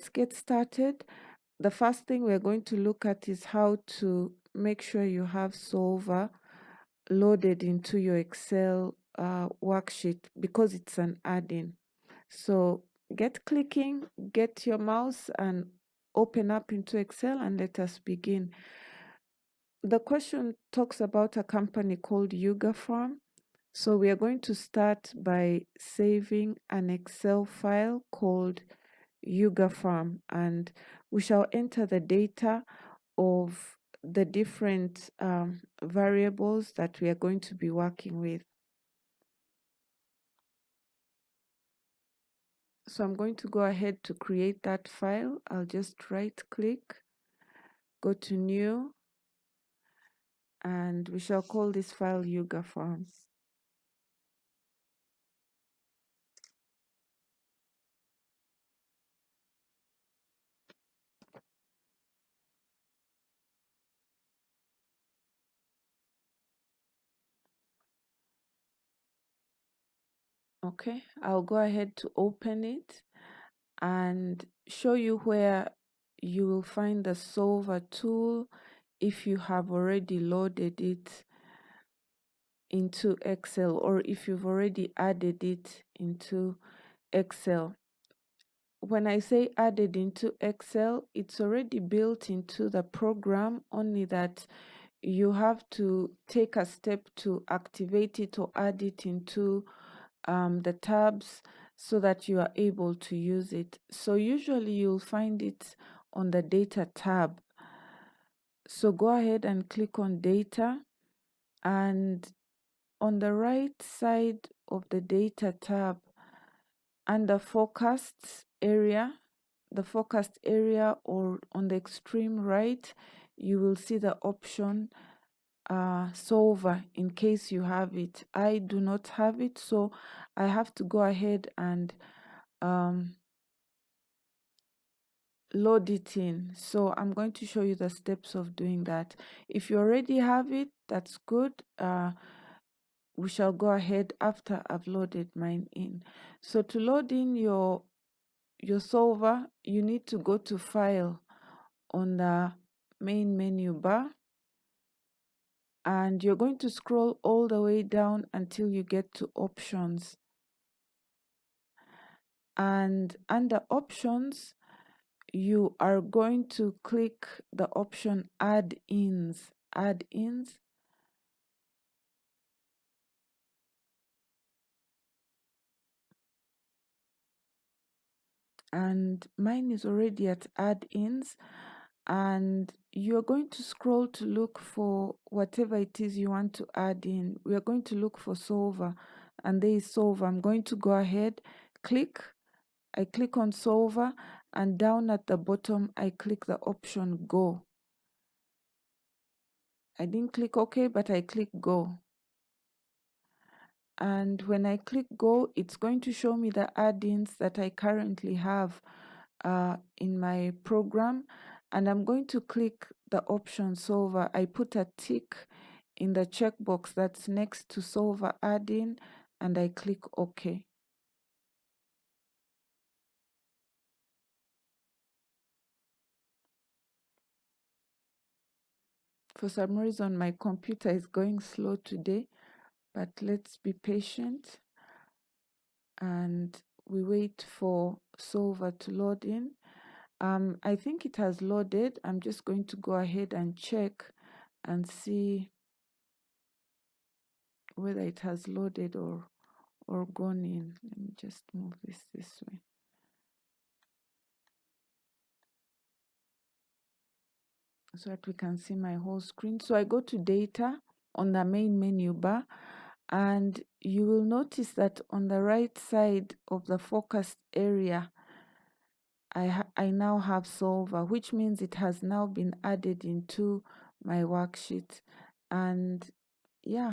Let's get started. The first thing we're going to look at is how to make sure you have Solver loaded into your Excel worksheet because it's an add-in. So get clicking, get your mouse and open up into Excel and let us begin. The question talks about a company called Yuga Farm. So we are going to start by saving an Excel file called Yuga Farm, and we shall enter the data of the different variables that we are going to be working with. So I'm going to go ahead to create that file. I'll just right click, go to new, and we shall call this file Yuga Farm. Okay, I'll go ahead to open it and show you where you will find the solver tool if you have already loaded it into Excel or if you've already added it into Excel. When I say added into Excel, it's already built into the program, only that you have to take a step to activate it or add it into the tabs so that you are able to use it. So usually you'll find it on the data tab. So go ahead and click on data, and on the right side of the data tab under forecasts area, the forecast area, or on the extreme right, you will see the option solver in case you have it. I do not have it, so I have to go ahead and load it in. So I'm going to show you the steps of doing that. If you already have it, that's good. We shall go ahead after I've loaded mine in. So to load in your solver, you need to go to File on the main menu bar, and you're going to scroll all the way down until you get to Options. And under Options, you are going to click the option Add-ins. Add-ins. And mine is already at add-ins, and you're going to scroll to look for whatever it is you want to add in. We are going to look for solver, and there is solver. I'm going to go ahead, I click on solver, and down at the bottom I click the option go. I didn't click OK, but I click go. And when I click go, it's going to show me the add-ins that I currently have in my program, and I'm going to click the option solver. I put a tick in the checkbox that's next to solver add-in, and I click OK. For some reason, my computer is going slow today, but let's be patient and we wait for solver to load in. I think it has loaded. I'm just going to go ahead and check and see whether it has loaded or gone in. Let me just move this way. So that we can see my whole screen. So I go to data on the main menu bar, and you will notice that on the right side of the focused area, I now have solver, which means it has now been added into my worksheet. And yeah.